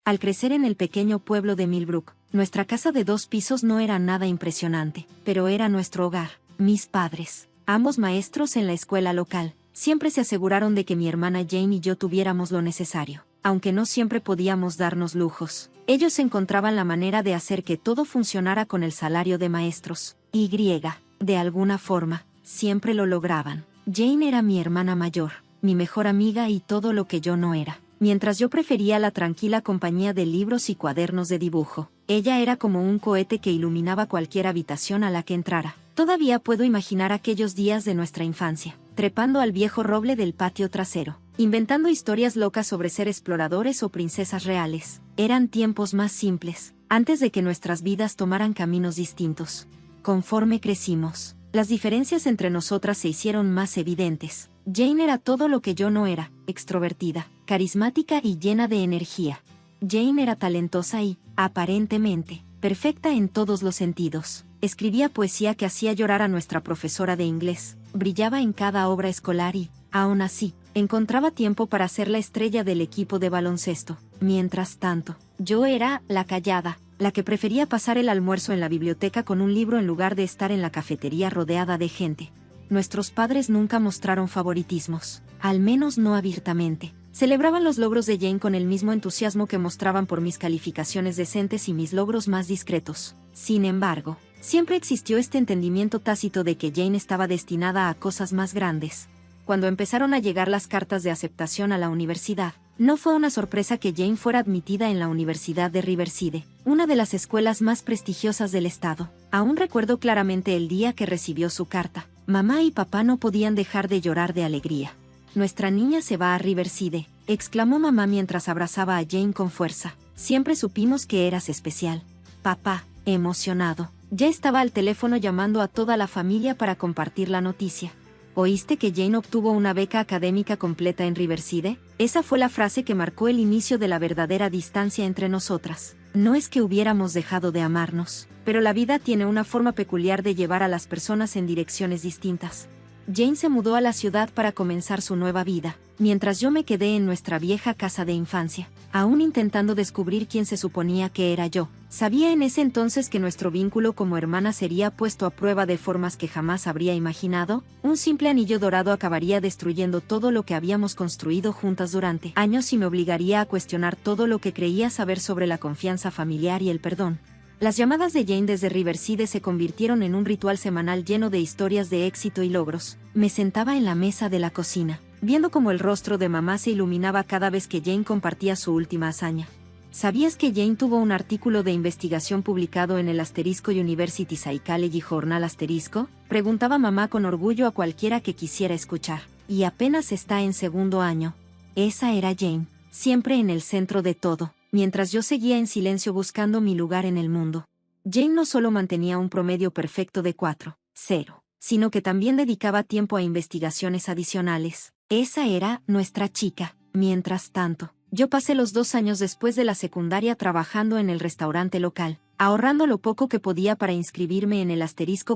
Al crecer en el pequeño pueblo de Millbrook, nuestra casa de 2 pisos no era nada impresionante, pero era nuestro hogar. Mis padres, ambos maestros en la escuela local, siempre se aseguraron de que mi hermana Jane y yo tuviéramos lo necesario, aunque no siempre podíamos darnos lujos. Ellos encontraban la manera de hacer que todo funcionara con el salario de maestros. De alguna forma, siempre lo lograban. Jane era mi hermana mayor, mi mejor amiga y todo lo que yo no era. Mientras yo prefería la tranquila compañía de libros y cuadernos de dibujo, ella era como un cohete que iluminaba cualquier habitación a la que entrara. Todavía puedo imaginar aquellos días de nuestra infancia, trepando al viejo roble del patio trasero, inventando historias locas sobre ser exploradores o princesas reales. Eran tiempos más simples, antes de que nuestras vidas tomaran caminos distintos. Conforme crecimos, las diferencias entre nosotras se hicieron más evidentes. Jane era todo lo que yo no era, extrovertida, carismática y llena de energía. Jane era talentosa y, aparentemente, perfecta en todos los sentidos. Escribía poesía que hacía llorar a nuestra profesora de inglés, brillaba en cada obra escolar y, aún así, encontraba tiempo para ser la estrella del equipo de baloncesto. Mientras tanto, yo era la callada, la que prefería pasar el almuerzo en la biblioteca con un libro en lugar de estar en la cafetería rodeada de gente. Nuestros padres nunca mostraron favoritismos, al menos no abiertamente. Celebraban los logros de Jane con el mismo entusiasmo que mostraban por mis calificaciones decentes y mis logros más discretos. Sin embargo, siempre existió este entendimiento tácito de que Jane estaba destinada a cosas más grandes. Cuando empezaron a llegar las cartas de aceptación a la universidad, no fue una sorpresa que Jane fuera admitida en la Universidad de Riverside, una de las escuelas más prestigiosas del estado. Aún recuerdo claramente el día que recibió su carta. Mamá y papá no podían dejar de llorar de alegría. «Nuestra niña se va a Riverside», exclamó mamá mientras abrazaba a Jane con fuerza. «Siempre supimos que eras especial». Papá, emocionado, ya estaba al teléfono llamando a toda la familia para compartir la noticia. ¿Oíste que Jane obtuvo una beca académica completa en Riverside? Esa fue la frase que marcó el inicio de la verdadera distancia entre nosotras. No es que hubiéramos dejado de amarnos, pero la vida tiene una forma peculiar de llevar a las personas en direcciones distintas. Jane se mudó a la ciudad para comenzar su nueva vida, mientras yo me quedé en nuestra vieja casa de infancia, aún intentando descubrir quién se suponía que era yo. Sabía en ese entonces que nuestro vínculo como hermana sería puesto a prueba de formas que jamás habría imaginado. Un simple anillo dorado acabaría destruyendo todo lo que habíamos construido juntas durante años y me obligaría a cuestionar todo lo que creía saber sobre la confianza familiar y el perdón. Las llamadas de Jane desde Riverside se convirtieron en un ritual semanal lleno de historias de éxito y logros. Me sentaba en la mesa de la cocina, viendo cómo el rostro de mamá se iluminaba cada vez que Jane compartía su última hazaña. ¿Sabías que Jane tuvo un artículo de investigación publicado en el University Psychology Journal *? Preguntaba mamá con orgullo a cualquiera que quisiera escuchar. Y apenas está en 2º año. Esa era Jane, siempre en el centro de todo, mientras yo seguía en silencio buscando mi lugar en el mundo. Jane no solo mantenía un promedio perfecto de 4.0, sino que también dedicaba tiempo a investigaciones adicionales. Esa era nuestra chica. Mientras tanto, yo pasé los 2 años después de la secundaria trabajando en el restaurante local, ahorrando lo poco que podía para inscribirme en el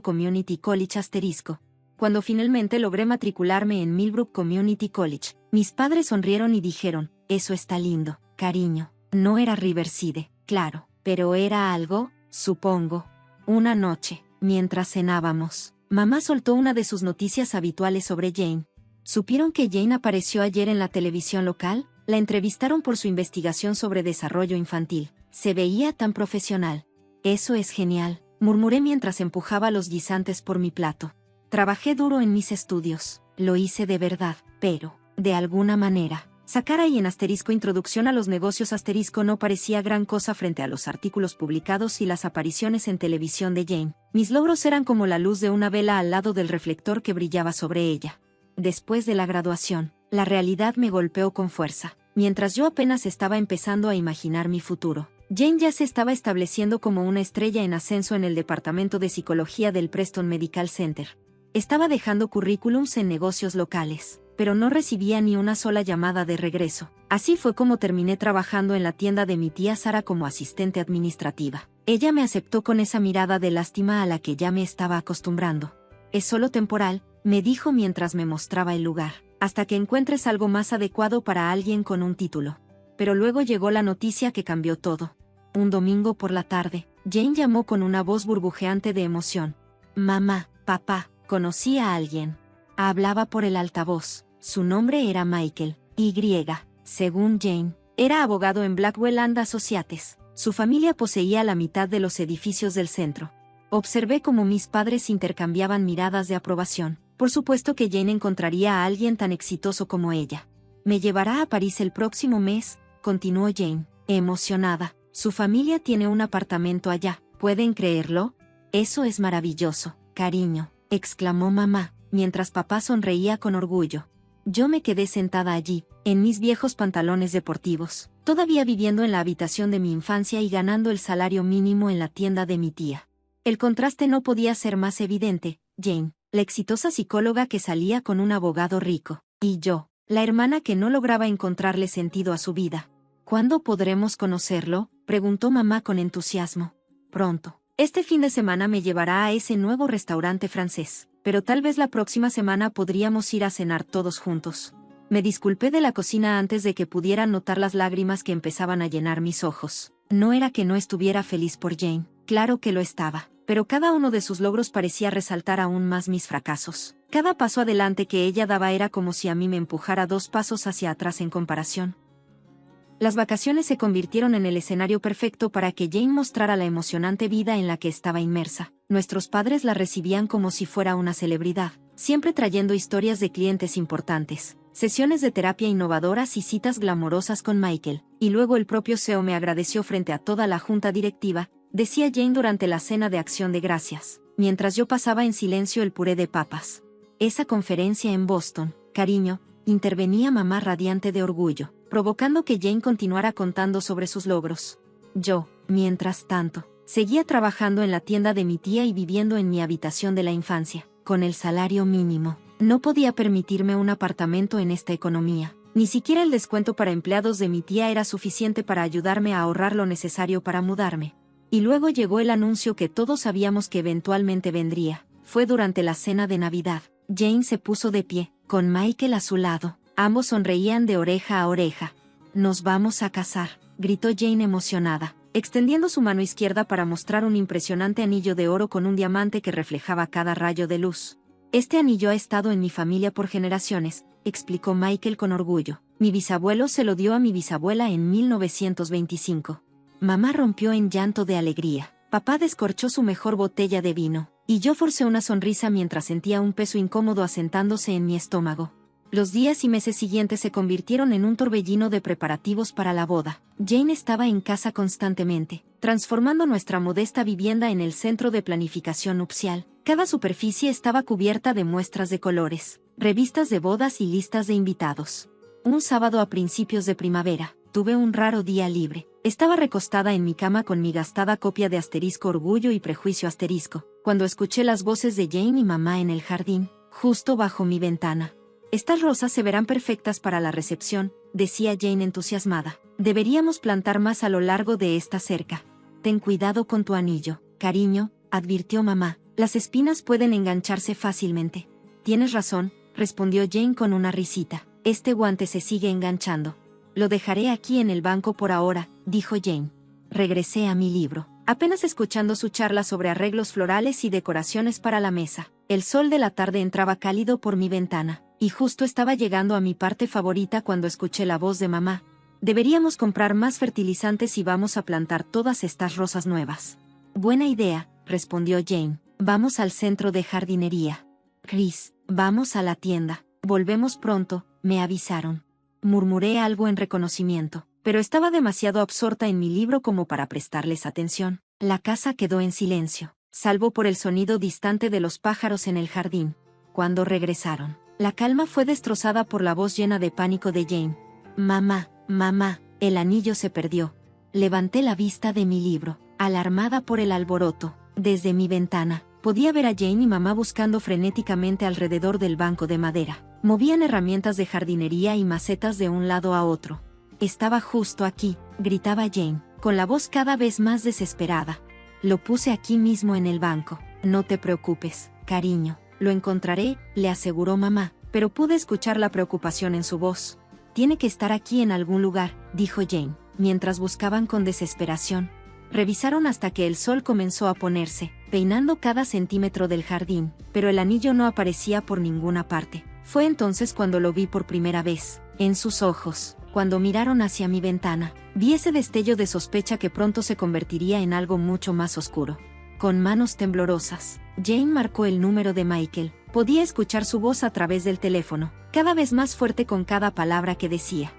*Community College *. Cuando finalmente logré matricularme en Millbrook Community College, mis padres sonrieron y dijeron, «Eso está lindo, cariño». No era Riverside, claro, pero era algo, supongo. Una noche, mientras cenábamos, mamá soltó una de sus noticias habituales sobre Jane. ¿Supieron que Jane apareció ayer en la televisión local? La entrevistaron por su investigación sobre desarrollo infantil. Se veía tan profesional. Eso es genial, murmuré mientras empujaba los guisantes por mi plato. Trabajé duro en mis estudios, lo hice de verdad, pero, de alguna manera, sacar ahí en *Introducción a los negocios * no parecía gran cosa frente a los artículos publicados y las apariciones en televisión de Jane. Mis logros eran como la luz de una vela al lado del reflector que brillaba sobre ella. Después de la graduación, la realidad me golpeó con fuerza. Mientras yo apenas estaba empezando a imaginar mi futuro, Jane ya se estaba estableciendo como una estrella en ascenso en el departamento de psicología del Preston Medical Center. Estaba dejando currículums en negocios locales, pero no recibía ni una sola llamada de regreso. Así fue como terminé trabajando en la tienda de mi tía Sara como asistente administrativa. Ella me aceptó con esa mirada de lástima a la que ya me estaba acostumbrando. «Es solo temporal», me dijo mientras me mostraba el lugar, «hasta que encuentres algo más adecuado para alguien con un título». pero luego llegó la noticia que cambió todo. Un domingo por la tarde, Jane llamó con una voz burbujeante de emoción. Mamá, papá, conocí a alguien. Hablaba por el altavoz. Su nombre era Michael, Y. Según Jane, era abogado en Blackwell and Associates. Su familia poseía la mitad de los edificios del centro. Observé cómo mis padres intercambiaban miradas de aprobación. Por supuesto que Jane encontraría a alguien tan exitoso como ella. Me llevará a París el próximo mes, continuó Jane, emocionada. Su familia tiene un apartamento allá, ¿pueden creerlo? Eso es maravilloso, cariño, exclamó mamá, mientras papá sonreía con orgullo. Yo me quedé sentada allí, en mis viejos pantalones deportivos, todavía viviendo en la habitación de mi infancia y ganando el salario mínimo en la tienda de mi tía. El contraste no podía ser más evidente. Jane, la exitosa psicóloga que salía con un abogado rico, y yo, la hermana que no lograba encontrarle sentido a su vida. ¿Cuándo podremos conocerlo?, preguntó mamá con entusiasmo. Pronto. Este fin de semana me llevará a ese nuevo restaurante francés, pero tal vez la próxima semana podríamos ir a cenar todos juntos. Me disculpé de la cocina antes de que pudieran notar las lágrimas que empezaban a llenar mis ojos. No era que no estuviera feliz por Jane, claro que lo estaba, pero cada uno de sus logros parecía resaltar aún más mis fracasos. Cada paso adelante que ella daba era como si a mí me empujara 2 pasos hacia atrás en comparación. Las vacaciones se convirtieron en el escenario perfecto para que Jane mostrara la emocionante vida en la que estaba inmersa. Nuestros padres la recibían como si fuera una celebridad, siempre trayendo historias de clientes importantes, sesiones de terapia innovadoras y citas glamorosas con Michael. Y luego el propio CEO me agradeció frente a toda la junta directiva, decía Jane durante la cena de Acción de Gracias, mientras yo pasaba en silencio el puré de papas. Esa conferencia en Boston, cariño, intervenía mamá radiante de orgullo, provocando que Jane continuara contando sobre sus logros. Yo, mientras tanto, seguía trabajando en la tienda de mi tía y viviendo en mi habitación de la infancia, con el salario mínimo. No podía permitirme un apartamento en esta economía. Ni siquiera el descuento para empleados de mi tía era suficiente para ayudarme a ahorrar lo necesario para mudarme. Y luego llegó el anuncio que todos sabíamos que eventualmente vendría. Fue durante la cena de Navidad. Jane se puso de pie, con Michael a su lado. Ambos sonreían de oreja a oreja. «Nos vamos a casar», gritó Jane emocionada, extendiendo su mano izquierda para mostrar un impresionante anillo de oro con un diamante que reflejaba cada rayo de luz. «Este anillo ha estado en mi familia por generaciones», explicó Michael con orgullo. «Mi bisabuelo se lo dio a mi bisabuela en 1925. Mamá rompió en llanto de alegría. Papá descorchó su mejor botella de vino, y yo forcé una sonrisa mientras sentía un peso incómodo asentándose en mi estómago. Los días y meses siguientes se convirtieron en un torbellino de preparativos para la boda. Jane estaba en casa constantemente, transformando nuestra modesta vivienda en el centro de planificación nupcial. Cada superficie estaba cubierta de muestras de colores, revistas de bodas y listas de invitados. Un sábado a principios de primavera, tuve un raro día libre. Estaba recostada en mi cama con mi gastada copia de Orgullo y Prejuicio cuando escuché las voces de Jane y mamá en el jardín, justo bajo mi ventana. «Estas rosas se verán perfectas para la recepción», decía Jane entusiasmada. «Deberíamos plantar más a lo largo de esta cerca. Ten cuidado con tu anillo, cariño», advirtió mamá. «Las espinas pueden engancharse fácilmente». «Tienes razón», respondió Jane con una risita. «Este guante se sigue enganchando». «Lo dejaré aquí en el banco por ahora», dijo Jane. Regresé a mi libro, apenas escuchando su charla sobre arreglos florales y decoraciones para la mesa. El sol de la tarde entraba cálido por mi ventana, y justo estaba llegando a mi parte favorita cuando escuché la voz de mamá. «Deberíamos comprar más fertilizantes y vamos a plantar todas estas rosas nuevas». «Buena idea», respondió Jane. «Vamos al centro de jardinería». «Chris, vamos a la tienda. Volvemos pronto», me avisaron. Murmuré algo en reconocimiento, pero estaba demasiado absorta en mi libro como para prestarles atención. La casa quedó en silencio, salvo por el sonido distante de los pájaros en el jardín. Cuando regresaron, la calma fue destrozada por la voz llena de pánico de Jane. «Mamá, mamá, el anillo se perdió». Levanté la vista de mi libro, alarmada por el alboroto. Desde mi ventana, podía ver a Jane y mamá buscando frenéticamente alrededor del banco de madera. Movían herramientas de jardinería y macetas de un lado a otro. «Estaba justo aquí», gritaba Jane, con la voz cada vez más desesperada. «Lo puse aquí mismo en el banco. No te preocupes, cariño. Lo encontraré», le aseguró mamá, pero pude escuchar la preocupación en su voz. Tiene que estar aquí en algún lugar, dijo Jane, mientras buscaban con desesperación. Revisaron hasta que el sol comenzó a ponerse, peinando cada centímetro del jardín, pero el anillo no aparecía por ninguna parte. Fue entonces cuando lo vi por primera vez, en sus ojos, cuando miraron hacia mi ventana. Vi ese destello de sospecha que pronto se convertiría en algo mucho más oscuro. Con manos temblorosas, Jane marcó el número de Michael. Podía escuchar su voz a través del teléfono, cada vez más fuerte con cada palabra que decía.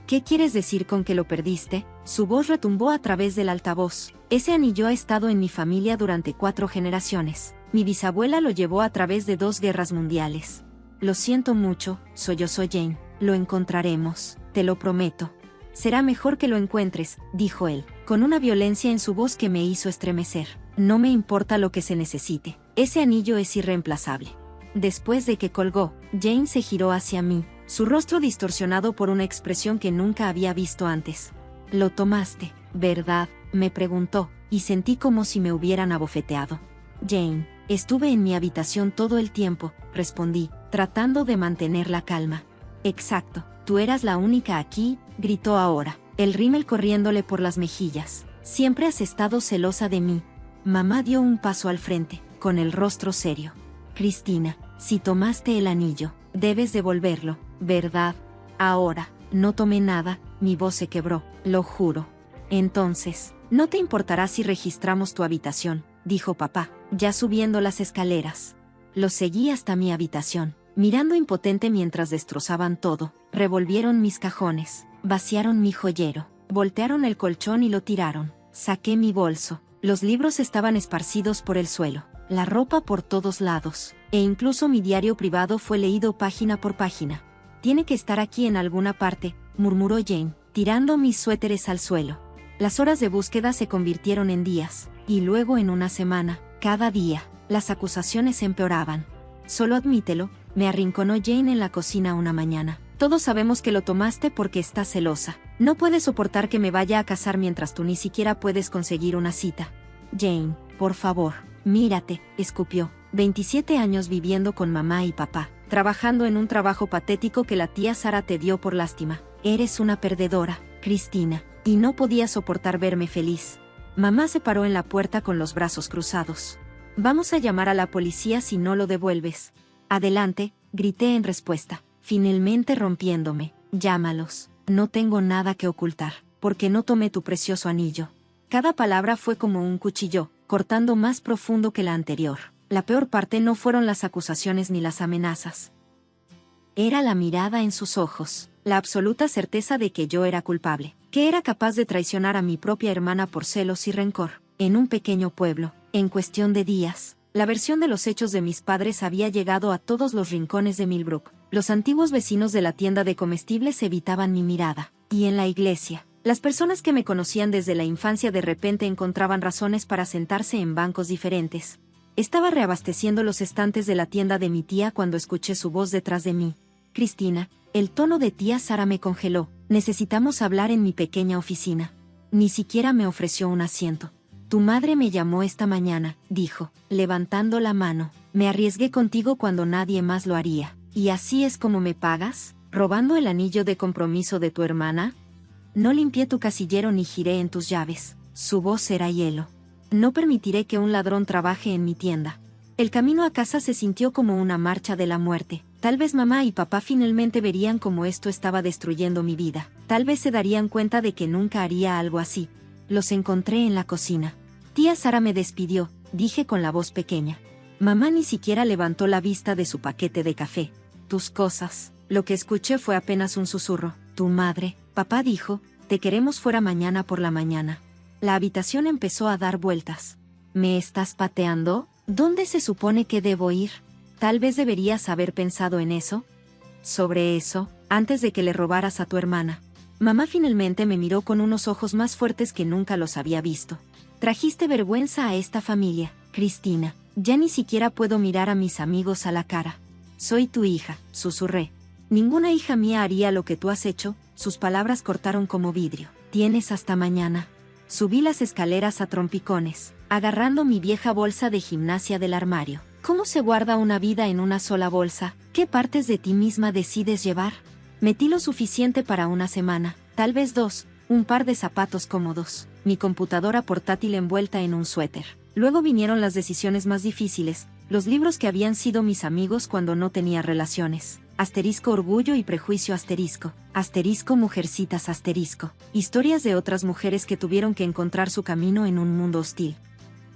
¿Qué quieres decir con que lo perdiste? Su voz retumbó a través del altavoz. Ese anillo ha estado en mi familia durante 4 generaciones. Mi bisabuela lo llevó a través de 2 guerras mundiales. Lo siento mucho, sollozó Jane. Lo encontraremos, te lo prometo. Será mejor que lo encuentres, dijo él, con una violencia en su voz que me hizo estremecer. No me importa lo que se necesite. Ese anillo es irreemplazable. Después de que colgó, Jane se giró hacia mí, su rostro distorsionado por una expresión que nunca había visto antes. «Lo tomaste, ¿verdad?», me preguntó, y sentí como si me hubieran abofeteado. «Jane, estuve en mi habitación todo el tiempo», respondí, tratando de mantener la calma. «Exacto, tú eras la única aquí», gritó ahora, el rímel corriéndole por las mejillas. «Siempre has estado celosa de mí». Mamá dio un paso al frente, con el rostro serio. «Cristina, si tomaste el anillo, debes devolverlo, ¿verdad?». «Ahora, no tomé nada», mi voz se quebró, «lo juro». «Entonces, no te importará si registramos tu habitación», dijo papá, ya subiendo las escaleras. Lo seguí hasta mi habitación, mirando impotente mientras destrozaban todo. Revolvieron mis cajones, vaciaron mi joyero, voltearon el colchón y lo tiraron. Saqué mi bolso. Los libros estaban esparcidos por el suelo, la ropa por todos lados, e incluso mi diario privado fue leído página por página. «Tiene que estar aquí en alguna parte», murmuró Jane, tirando mis suéteres al suelo. Las horas de búsqueda se convirtieron en días, y luego en una semana. Cada día, las acusaciones empeoraban. «Solo admítelo», me arrinconó Jane en la cocina una mañana. «Todos sabemos que lo tomaste porque estás celosa. No puedes soportar que me vaya a casar mientras tú ni siquiera puedes conseguir una cita». «Jane, por favor, mírate», escupió. 27 años viviendo con mamá y papá, trabajando en un trabajo patético que la tía Sara te dio por lástima. Eres una perdedora, Cristina, y no podía soportar verme feliz. Mamá se paró en la puerta con los brazos cruzados. «Vamos a llamar a la policía si no lo devuelves». «Adelante», grité en respuesta, finalmente rompiéndome. «Llámalos. No tengo nada que ocultar, porque no tomé tu precioso anillo». Cada palabra fue como un cuchillo, cortando más profundo que la anterior. La peor parte no fueron las acusaciones ni las amenazas. Era la mirada en sus ojos, la absoluta certeza de que yo era culpable, que era capaz de traicionar a mi propia hermana por celos y rencor. En un pequeño pueblo, en cuestión de días, la versión de los hechos de mis padres había llegado a todos los rincones de Millbrook. Los antiguos vecinos de la tienda de comestibles evitaban mi mirada, y en la iglesia, las personas que me conocían desde la infancia de repente encontraban razones para sentarse en bancos diferentes. Estaba reabasteciendo los estantes de la tienda de mi tía cuando escuché su voz detrás de mí. «Cristina», el tono de tía Sara me congeló. «Necesitamos hablar en mi pequeña oficina». Ni siquiera me ofreció un asiento. «Tu madre me llamó esta mañana», dijo, levantando la mano. «Me arriesgué contigo cuando nadie más lo haría. ¿Y así es como me pagas? ¿Robando el anillo de compromiso de tu hermana? No limpié tu casillero ni giré en tus llaves». Su voz era hielo. «No permitiré que un ladrón trabaje en mi tienda». El camino a casa se sintió como una marcha de la muerte. Tal vez mamá y papá finalmente verían cómo esto estaba destruyendo mi vida. Tal vez se darían cuenta de que nunca haría algo así. Los encontré en la cocina. «Tía Sara me despidió», dije con la voz pequeña. Mamá ni siquiera levantó la vista de su paquete de café. «Tus cosas». Lo que escuché fue apenas un susurro. «Tu madre», papá dijo, «te queremos fuera mañana por la mañana». La habitación empezó a dar vueltas. «¿Me estás pateando? ¿Dónde se supone que debo ir? Tal vez deberías haber pensado en eso. Sobre eso, antes de que le robaras a tu hermana». Mamá finalmente me miró con unos ojos más fuertes que nunca los había visto. «Trajiste vergüenza a esta familia, Cristina. Ya ni siquiera puedo mirar a mis amigos a la cara». «Soy tu hija», susurré. «Ninguna hija mía haría lo que tú has hecho». Sus palabras cortaron como vidrio. «Tienes hasta mañana». Subí las escaleras a trompicones, agarrando mi vieja bolsa de gimnasia del armario. ¿Cómo se guarda una vida en una sola bolsa? ¿Qué partes de ti misma decides llevar? Metí lo suficiente para una semana, tal vez 2, un par de zapatos cómodos, mi computadora portátil envuelta en un suéter. Luego vinieron las decisiones más difíciles, los libros que habían sido mis amigos cuando no tenía relaciones. Asterisco orgullo y prejuicio asterisco. Asterisco mujercitas asterisco. Historias de otras mujeres que tuvieron que encontrar su camino en un mundo hostil.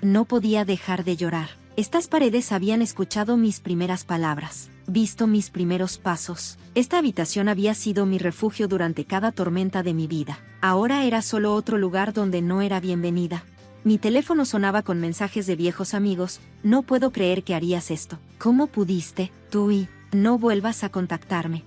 No podía dejar de llorar. Estas paredes habían escuchado mis primeras palabras, visto mis primeros pasos. Esta habitación había sido mi refugio durante cada tormenta de mi vida. Ahora era solo otro lugar donde no era bienvenida. Mi teléfono sonaba con mensajes de viejos amigos. No puedo creer que harías esto. ¿Cómo pudiste, tú y no vuelvas a contactarme?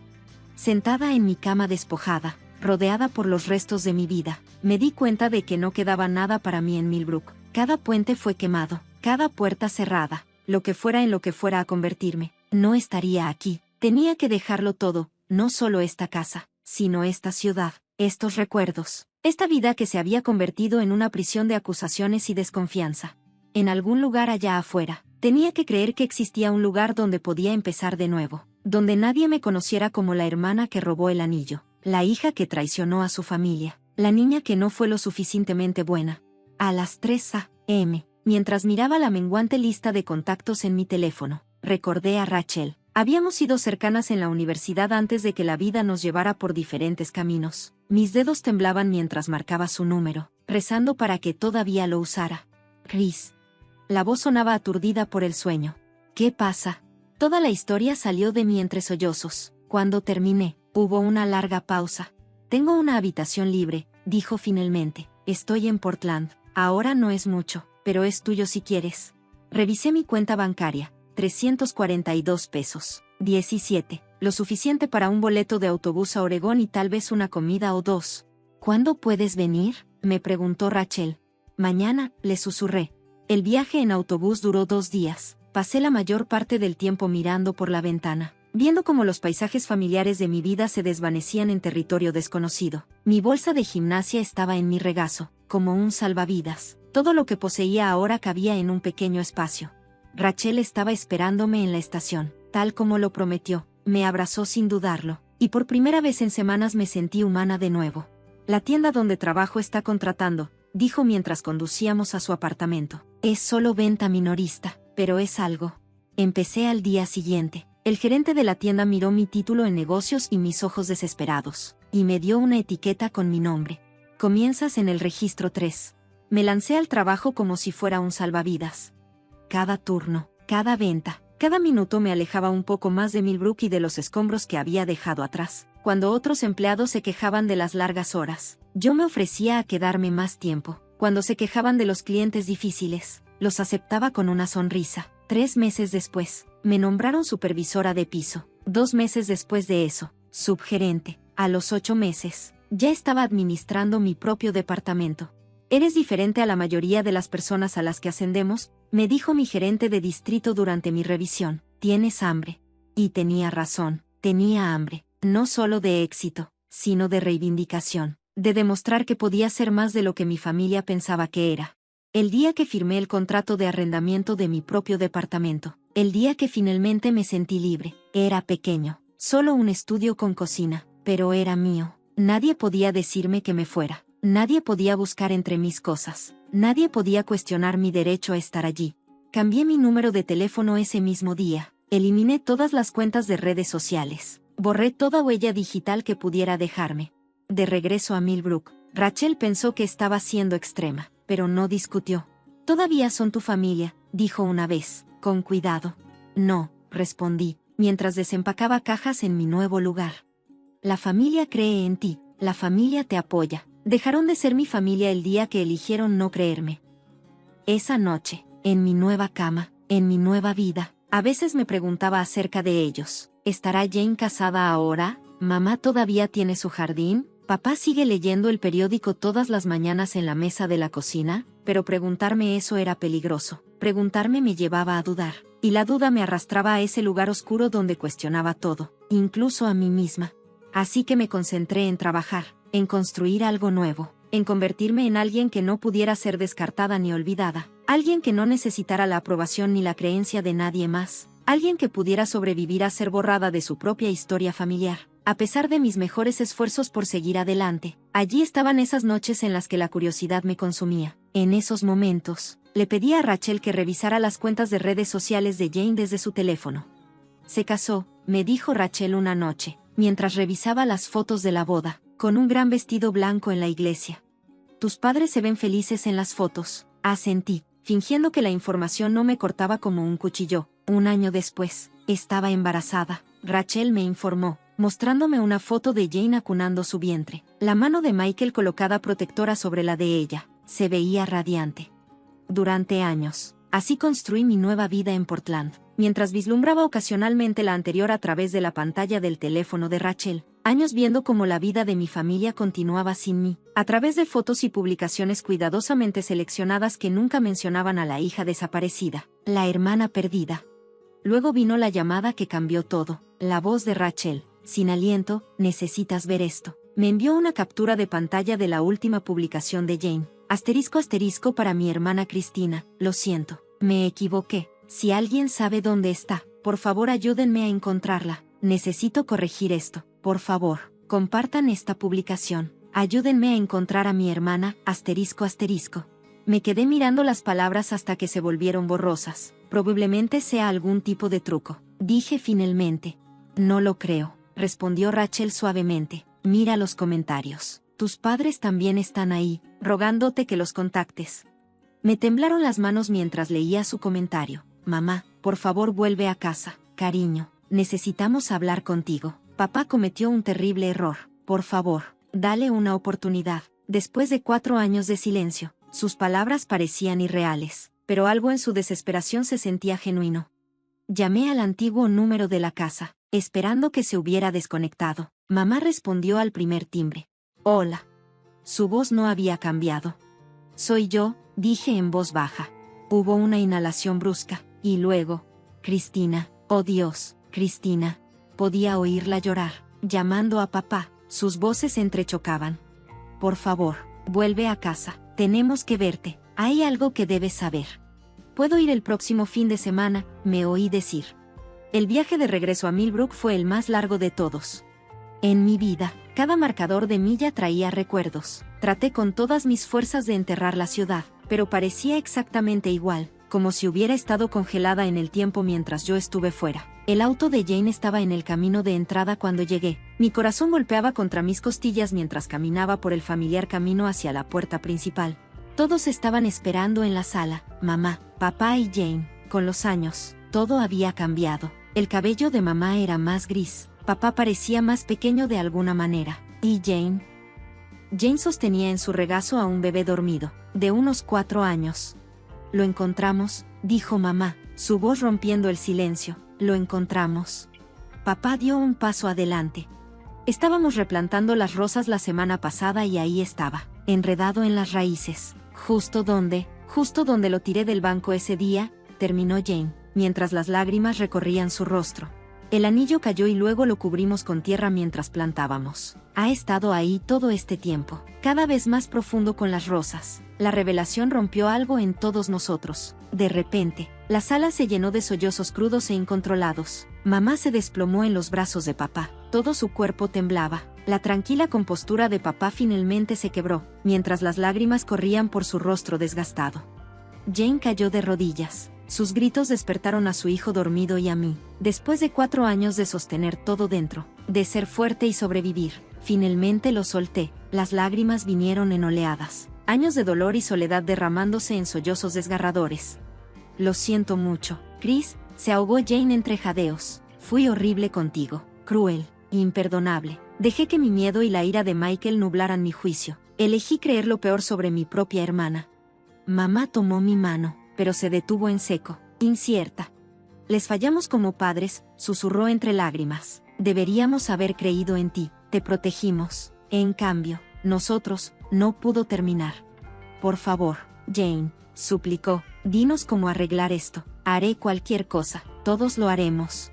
Sentada en mi cama despojada, rodeada por los restos de mi vida, me di cuenta de que no quedaba nada para mí en Millbrook. Cada puente fue quemado, cada puerta cerrada, lo que fuera en lo que fuera a convertirme. No estaría aquí. Tenía que dejarlo todo, no solo esta casa, sino esta ciudad, estos recuerdos, esta vida que se había convertido en una prisión de acusaciones y desconfianza. En algún lugar allá afuera, tenía que creer que existía un lugar donde podía empezar de nuevo, donde nadie me conociera como la hermana que robó el anillo, la hija que traicionó a su familia, la niña que no fue lo suficientemente buena. A las 3 a.m., mientras miraba la menguante lista de contactos en mi teléfono, recordé a Rachel. Habíamos sido cercanas en la universidad antes de que la vida nos llevara por diferentes caminos. Mis dedos temblaban mientras marcaba su número, rezando para que todavía lo usara. Chris. La voz sonaba aturdida por el sueño. ¿Qué pasa? Toda la historia salió de mí entre sollozos. Cuando terminé, hubo una larga pausa. Tengo una habitación libre, dijo finalmente. Estoy en Portland. Ahora no es mucho, pero es tuyo si quieres. Revisé mi cuenta bancaria. 342 pesos. 17. Lo suficiente para un boleto de autobús a Oregón y tal vez una comida o dos. ¿Cuándo puedes venir?, me preguntó Rachel. Mañana, le susurré. El viaje en autobús duró 2 días. Pasé la mayor parte del tiempo mirando por la ventana, viendo cómo los paisajes familiares de mi vida se desvanecían en territorio desconocido. Mi bolsa de gimnasia estaba en mi regazo, como un salvavidas. Todo lo que poseía ahora cabía en un pequeño espacio. Rachel estaba esperándome en la estación, tal como lo prometió. Me abrazó sin dudarlo, y por primera vez en semanas me sentí humana de nuevo. La tienda donde trabajo está contratando, dijo mientras conducíamos a su apartamento. Es solo venta minorista, pero es algo. Empecé al día siguiente. El gerente de la tienda miró mi título en negocios y mis ojos desesperados, y me dio una etiqueta con mi nombre. Comienzas en el registro 3. Me lancé al trabajo como si fuera un salvavidas. Cada turno, cada venta, cada minuto me alejaba un poco más de Millbrook y de los escombros que había dejado atrás. Cuando otros empleados se quejaban de las largas horas, yo me ofrecía a quedarme más tiempo. Cuando se quejaban de los clientes difíciles, los aceptaba con una sonrisa. 3 meses después, me nombraron supervisora de piso. 2 meses después de eso, subgerente. A los 8 meses, ya estaba administrando mi propio departamento. Eres diferente a la mayoría de las personas a las que ascendemos, me dijo mi gerente de distrito durante mi revisión. Tienes hambre. Y tenía razón, tenía hambre, no solo de éxito, sino de reivindicación, de demostrar que podía ser más de lo que mi familia pensaba que era. El día que firmé el contrato de arrendamiento de mi propio departamento, el día que finalmente me sentí libre, era pequeño, solo un estudio con cocina, pero era mío. Nadie podía decirme que me fuera. Nadie podía buscar entre mis cosas. Nadie podía cuestionar mi derecho a estar allí. Cambié mi número de teléfono ese mismo día. Eliminé todas las cuentas de redes sociales. Borré toda huella digital que pudiera dejarme. De regreso a Millbrook, Rachel pensó que estaba siendo extrema, pero no discutió. Todavía son tu familia, dijo una vez, con cuidado. No, respondí, mientras desempacaba cajas en mi nuevo lugar. La familia cree en ti, la familia te apoya. Dejaron de ser mi familia el día que eligieron no creerme. Esa noche, en mi nueva cama, en mi nueva vida, a veces me preguntaba acerca de ellos. ¿Estará Jane casada ahora? ¿Mamá todavía tiene su jardín? ¿Papá sigue leyendo el periódico todas las mañanas en la mesa de la cocina? Pero preguntarme eso era peligroso. Preguntarme me llevaba a dudar, y la duda me arrastraba a ese lugar oscuro donde cuestionaba todo, incluso a mí misma. Así que me concentré en trabajar, en construir algo nuevo, en convertirme en alguien que no pudiera ser descartada ni olvidada, alguien que no necesitara la aprobación ni la creencia de nadie más, alguien que pudiera sobrevivir a ser borrada de su propia historia familiar. A pesar de mis mejores esfuerzos por seguir adelante, allí estaban esas noches en las que la curiosidad me consumía. En esos momentos, le pedí a Rachel que revisara las cuentas de redes sociales de Jane desde su teléfono. Se casó, me dijo Rachel una noche, mientras revisaba las fotos de la boda, con un gran vestido blanco en la iglesia. Tus padres se ven felices en las fotos, asentí, fingiendo que la información no me cortaba como un cuchillo. Un año después, estaba embarazada. Rachel me informó, mostrándome una foto de Jane acunando su vientre. La mano de Michael colocada protectora sobre la de ella, se veía radiante. Durante años, así construí mi nueva vida en Portland, mientras vislumbraba ocasionalmente la anterior a través de la pantalla del teléfono de Rachel. Años viendo cómo la vida de mi familia continuaba sin mí, a través de fotos y publicaciones cuidadosamente seleccionadas que nunca mencionaban a la hija desaparecida, la hermana perdida. Luego vino la llamada que cambió todo, la voz de Rachel, sin aliento, necesitas ver esto. Me envió una captura de pantalla de la última publicación de Jane. *** para mi hermana Cristina, lo siento, me equivoqué. Si alguien sabe dónde está, por favor ayúdenme a encontrarla. Necesito corregir esto. Por favor, compartan esta publicación. Ayúdenme a encontrar a mi hermana, ***. Me quedé mirando las palabras hasta que se volvieron borrosas. Probablemente sea algún tipo de truco. Dije finalmente. No lo creo, respondió Rachel suavemente. Mira los comentarios. Tus padres también están ahí, rogándote que los contactes. Me temblaron las manos mientras leía su comentario. Mamá, por favor vuelve a casa, cariño. Necesitamos hablar contigo. Papá cometió un terrible error. Por favor, dale una oportunidad. Después de 4 años de silencio, sus palabras parecían irreales, pero algo en su desesperación se sentía genuino. Llamé al antiguo número de la casa, esperando que se hubiera desconectado. Mamá respondió al primer timbre. Hola. Su voz no había cambiado. Soy yo, dije en voz baja. Hubo una inhalación brusca, y luego, Cristina, oh Dios, Cristina. Podía oírla llorar, llamando a papá, sus voces entrechocaban. Por favor, vuelve a casa, tenemos que verte, hay algo que debes saber. Puedo ir el próximo fin de semana, me oí decir. El viaje de regreso a Millbrook fue el más largo de todos. En mi vida, cada marcador de milla traía recuerdos. Traté con todas mis fuerzas de enterrar la ciudad, pero parecía exactamente igual, como si hubiera estado congelada en el tiempo mientras yo estuve fuera. El auto de Jane estaba en el camino de entrada cuando llegué. Mi corazón golpeaba contra mis costillas mientras caminaba por el familiar camino hacia la puerta principal. Todos estaban esperando en la sala, mamá, papá y Jane. Con los años, todo había cambiado. El cabello de mamá era más gris, papá parecía más pequeño de alguna manera. ¿Y Jane? Jane sostenía en su regazo a un bebé dormido, de unos 4 años. Lo encontramos, dijo mamá, su voz rompiendo el silencio. Lo encontramos. Papá dio un paso adelante. Estábamos replantando las rosas la semana pasada y ahí estaba, enredado en las raíces. Justo donde lo tiré del banco ese día, terminó Jane, mientras las lágrimas recorrían su rostro. El anillo cayó y luego lo cubrimos con tierra mientras plantábamos. Ha estado ahí todo este tiempo, cada vez más profundo con las rosas. La revelación rompió algo en todos nosotros. De repente, la sala se llenó de sollozos crudos e incontrolados. Mamá se desplomó en los brazos de papá. Todo su cuerpo temblaba. La tranquila compostura de papá finalmente se quebró, mientras las lágrimas corrían por su rostro desgastado. Jane cayó de rodillas. Sus gritos despertaron a su hijo dormido y a mí. Después de 4 años de sostener todo dentro, de ser fuerte y sobrevivir, finalmente lo solté. Las lágrimas vinieron en oleadas. Años de dolor y soledad derramándose en sollozos desgarradores. Lo siento mucho, Chris, se ahogó Jane entre jadeos. Fui horrible contigo, cruel, imperdonable. Dejé que mi miedo y la ira de Michael nublaran mi juicio. Elegí creer lo peor sobre mi propia hermana. Mamá tomó mi mano, pero se detuvo en seco, incierta. Les fallamos como padres, susurró entre lágrimas. Deberíamos haber creído en ti, te protegimos. En cambio, nosotros, no pudo terminar. Por favor, Jane, suplicó, dinos cómo arreglar esto. Haré cualquier cosa, todos lo haremos.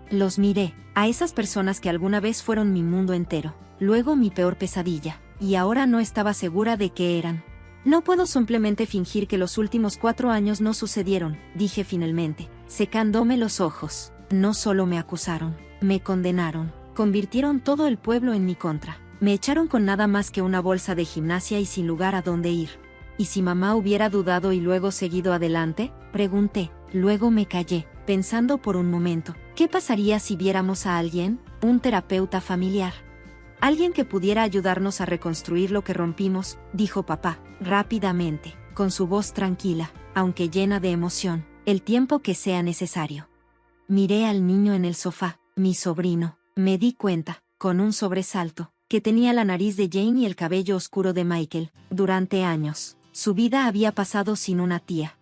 Los miré, a esas personas que alguna vez fueron mi mundo entero, luego mi peor pesadilla, y ahora no estaba segura de qué eran. No puedo simplemente fingir que los últimos 4 años no sucedieron, dije finalmente, secándome los ojos. No solo me acusaron, me condenaron. Convirtieron todo el pueblo en mi contra. Me echaron con nada más que una bolsa de gimnasia y sin lugar a dónde ir. ¿Y si mamá hubiera dudado y luego seguido adelante? Pregunté. Luego me callé, pensando por un momento. ¿Qué pasaría si viéramos a alguien? Un terapeuta familiar. Alguien que pudiera ayudarnos a reconstruir lo que rompimos, dijo papá, rápidamente, con su voz tranquila, aunque llena de emoción, el tiempo que sea necesario. Miré al niño en el sofá, mi sobrino. Me di cuenta, con un sobresalto, que tenía la nariz de Jane y el cabello oscuro de Michael. Durante años, su vida había pasado sin una tía.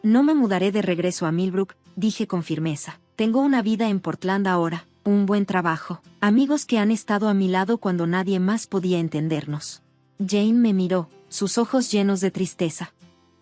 No me mudaré de regreso a Millbrook, dije con firmeza. Tengo una vida en Portland ahora, un buen trabajo, amigos que han estado a mi lado cuando nadie más podía entendernos. Jane me miró, sus ojos llenos de tristeza.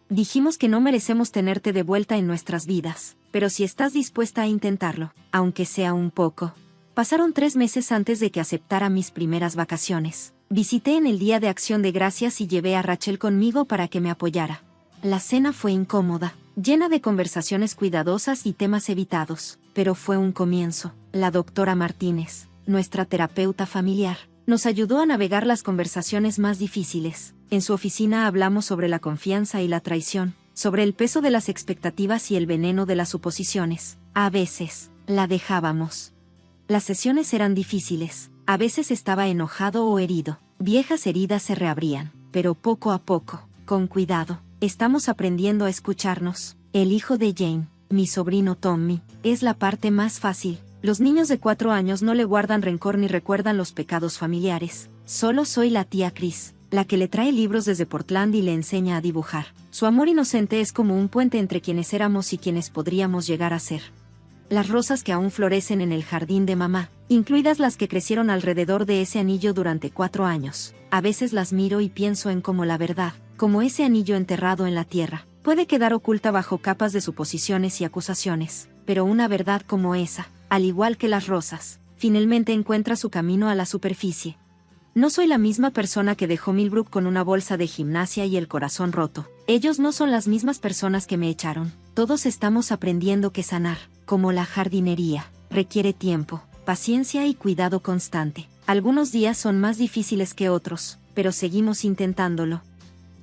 Dijimos que no merecemos tenerte de vuelta en nuestras vidas, pero si estás dispuesta a intentarlo, aunque sea un poco. Pasaron 3 meses antes de que aceptara mis primeras vacaciones. Visité en el Día de Acción de Gracias y llevé a Rachel conmigo para que me apoyara. La cena fue incómoda, llena de conversaciones cuidadosas y temas evitados, pero fue un comienzo. La doctora Martínez, nuestra terapeuta familiar, nos ayudó a navegar las conversaciones más difíciles. En su oficina hablamos sobre la confianza y la traición, sobre el peso de las expectativas y el veneno de las suposiciones. A veces, la dejábamos. Las sesiones eran difíciles, a veces estaba enojado o herido. Viejas heridas se reabrían, pero poco a poco, con cuidado, estamos aprendiendo a escucharnos. El hijo de Jane, mi sobrino Tommy, es la parte más fácil. Los niños de 4 años no le guardan rencor ni recuerdan los pecados familiares. Solo soy la tía Chris, la que le trae libros desde Portland y le enseña a dibujar. Su amor inocente es como un puente entre quienes éramos y quienes podríamos llegar a ser. Las rosas que aún florecen en el jardín de mamá, incluidas las que crecieron alrededor de ese anillo durante 4 años. A veces las miro y pienso en cómo la verdad, como ese anillo enterrado en la tierra, puede quedar oculta bajo capas de suposiciones y acusaciones, pero una verdad como esa, al igual que las rosas, finalmente encuentra su camino a la superficie. No soy la misma persona que dejó Millbrook con una bolsa de gimnasia y el corazón roto. Ellos no son las mismas personas que me echaron. Todos estamos aprendiendo que sanar, como la jardinería, requiere tiempo, paciencia y cuidado constante. Algunos días son más difíciles que otros, pero seguimos intentándolo.